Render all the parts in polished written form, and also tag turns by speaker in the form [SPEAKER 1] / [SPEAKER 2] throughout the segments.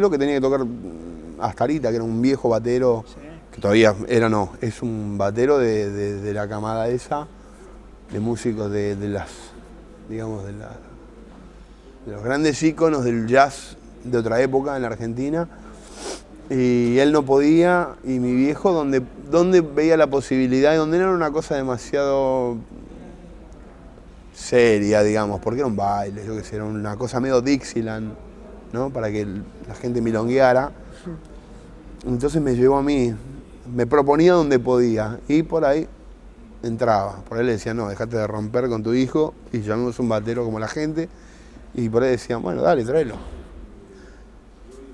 [SPEAKER 1] creo que tenía que tocar Astarita, que era un viejo batero, sí, que todavía era, no, es un batero de la camada esa, de músicos de las, digamos, de los grandes íconos del jazz de otra época en la Argentina. Y él no podía, y mi viejo, donde veía la posibilidad, y donde no era una cosa demasiado seria, digamos, porque era un baile, yo qué sé, era una cosa medio Dixieland, ¿no? Para que la gente milongueara. Entonces me llevó a mí, me proponía donde podía, y por ahí entraba. Por ahí le decía, no, dejate de romper con tu hijo, y llamemos un batero como la gente, y por ahí decían, bueno, dale, tráelo.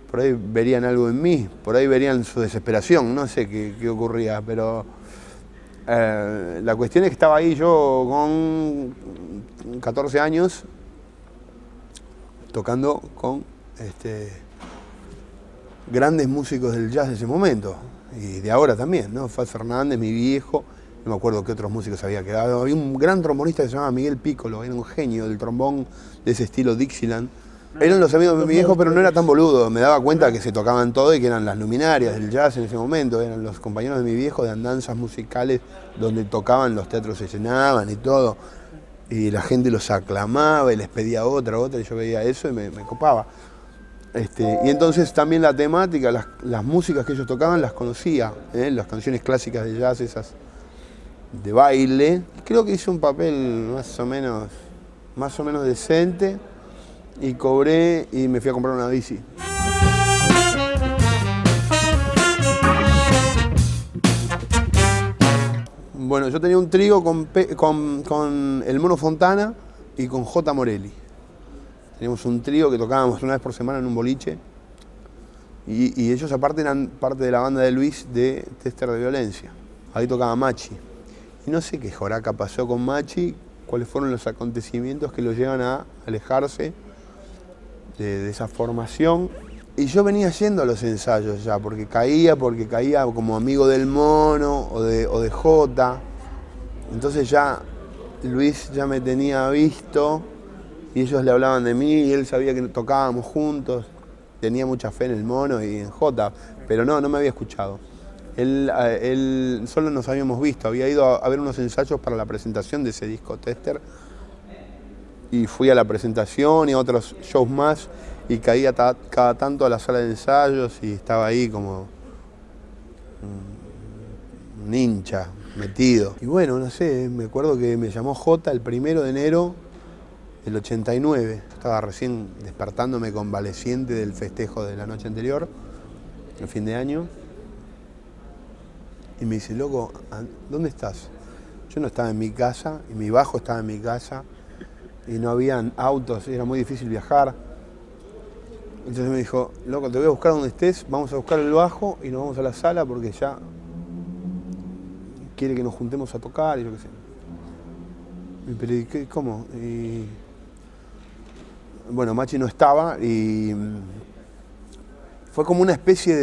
[SPEAKER 1] Por ahí verían algo en mí, por ahí verían su desesperación, no sé qué ocurría, pero la cuestión es que estaba ahí yo con 14 años tocando con grandes músicos del jazz de ese momento, y de ahora también, ¿no? Fat Fernández, mi viejo, no me acuerdo qué otros músicos había quedado, había un gran trombonista que se llamaba Miguel Piccolo, era un genio del trombón de ese estilo Dixieland. Eran los amigos de mi viejo, pero no era tan boludo. Me daba cuenta que se tocaban todo y que eran las luminarias del jazz en ese momento. Eran los compañeros de mi viejo de andanzas musicales donde tocaban, los teatros se llenaban y todo. Y la gente los aclamaba y les pedía otra, y yo veía eso y me copaba. Y entonces también la temática, las músicas que ellos tocaban las conocía, las canciones clásicas de jazz, esas de baile. Creo que hice un papel más o menos decente. Y cobré y me fui a comprar una bici. Bueno, yo tenía un trío con el Mono Fontana y con J. Morelli. Teníamos un trío que tocábamos una vez por semana en un boliche. Y ellos aparte eran parte de la banda de Luis de Tester de Violencia. Ahí tocaba Machi. Y no sé qué joraca pasó con Machi, cuáles fueron los acontecimientos que lo llevan a alejarse de esa formación, y yo venía yendo a los ensayos ya, porque caía como amigo del Mono o de Jota, entonces ya Luis ya me tenía visto y ellos le hablaban de mí y él sabía que tocábamos juntos, tenía mucha fe en el Mono y en Jota, pero no me había escuchado. Él solo nos habíamos visto, había ido a ver unos ensayos para la presentación de ese disco Tester, y fui a la presentación y a otros shows más y caía cada tanto a la sala de ensayos y estaba ahí como un hincha metido. Y bueno, no sé, me acuerdo que me llamó Jota el 1 de enero del 89. Estaba recién despertándome convaleciente del festejo de la noche anterior, el fin de año. Y me dice, loco, ¿dónde estás? Yo no estaba en mi casa y mi bajo estaba en mi casa. Y no habían autos, era muy difícil viajar. Entonces me dijo, loco, te voy a buscar donde estés, vamos a buscar el bajo y nos vamos a la sala porque ya quiere que nos juntemos a tocar y yo qué sé. Pero ¿cómo? Y bueno, Machi no estaba y fue como una especie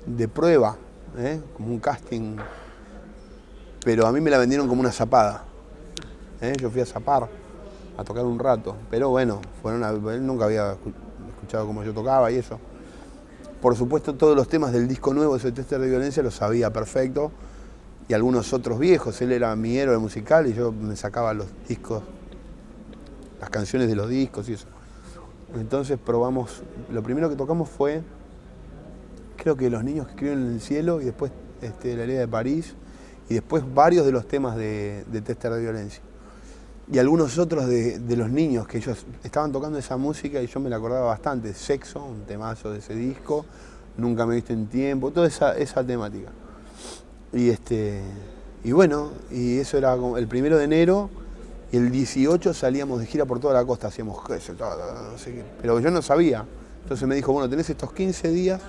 [SPEAKER 1] de prueba, como un casting, pero a mí me la vendieron como una zapada. Yo fui a zapar, a tocar un rato, pero bueno, él nunca había escuchado cómo yo tocaba y eso. Por supuesto, todos los temas del disco nuevo de Tester de Violencia los sabía perfecto, y algunos otros viejos. Él era mi héroe musical y yo me sacaba los discos, las canciones de los discos y eso. Entonces probamos, lo primero que tocamos fue, creo que Los niños que escriben en el cielo, y después La herida de París, y después varios de los temas de Tester de Violencia. Y algunos otros de los niños, que ellos estaban tocando esa música y yo me la acordaba bastante. Sexo, un temazo de ese disco, Nunca me viste en tiempo, toda esa temática. Y bueno, y eso era como el 1 de enero, y el 18 salíamos de gira por toda la costa, hacíamos no sé qué, pero yo no sabía. Entonces me dijo, bueno, tenés estos 15 días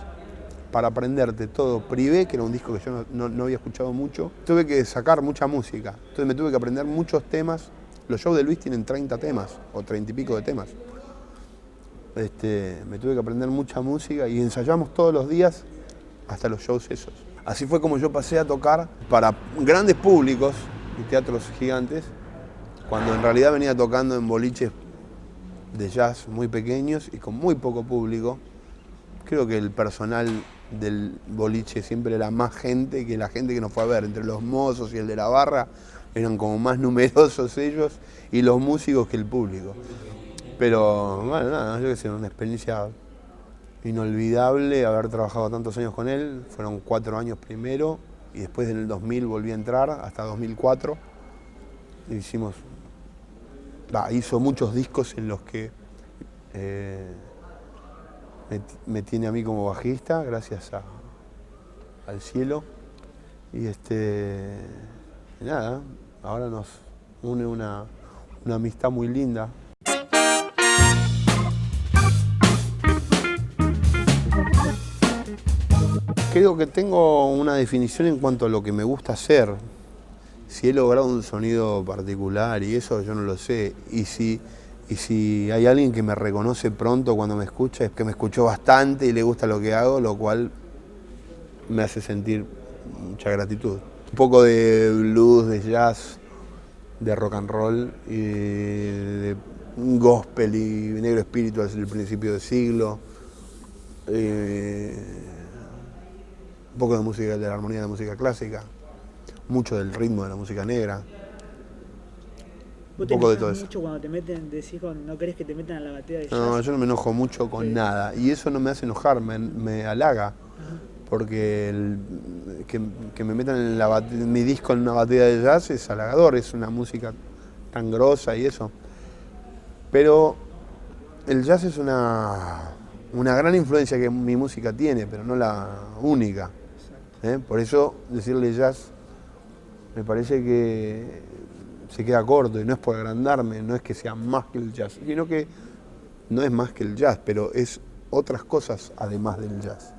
[SPEAKER 1] para aprenderte todo. Privé, que era un disco que yo no había escuchado mucho. Tuve que sacar mucha música, entonces me tuve que aprender muchos temas. Los shows de Luis tienen 30 temas, o 30 y pico de temas. Me tuve que aprender mucha música y ensayamos todos los días hasta los shows esos. Así fue como yo pasé a tocar para grandes públicos y teatros gigantes, cuando en realidad venía tocando en boliches de jazz muy pequeños y con muy poco público. Creo que el personal del boliche siempre era más gente que la gente que nos fue a ver. Entre los mozos y el de la barra eran como más numerosos ellos y los músicos que el público. Pero bueno, nada, yo que sé, una experiencia inolvidable haber trabajado tantos años con él. Fueron 4 años primero y después en el 2000 volví a entrar, hasta 2004. Hizo muchos discos en los que me tiene a mí como bajista, gracias al cielo. Y nada, ahora nos une una amistad muy linda. Creo que tengo una definición en cuanto a lo que me gusta hacer. Si he logrado un sonido particular y eso yo no lo sé. Y si hay alguien que me reconoce pronto cuando me escucha, es que me escuchó bastante y le gusta lo que hago, lo cual me hace sentir mucha gratitud. Un poco de blues, de jazz, de rock and roll, y de gospel y negro espíritu desde el principio del siglo. Un poco de música, de la armonía de la música clásica, mucho del ritmo de la música negra.
[SPEAKER 2] ¿Vos te enojas mucho cuando te meten, decís, no querés que te metan a la batea de jazz? No,
[SPEAKER 1] yo no me enojo mucho con nada, y eso no me hace enojar, me halaga. Ajá. Porque que me metan en mi disco en una batea de jazz es halagador, es una música tan grosa y eso. Pero el jazz es una gran influencia que mi música tiene, pero no la única. Por eso decirle jazz me parece que se queda corto y no es por agrandarme, no es que sea más que el jazz, sino que no es más que el jazz, pero es otras cosas además del jazz.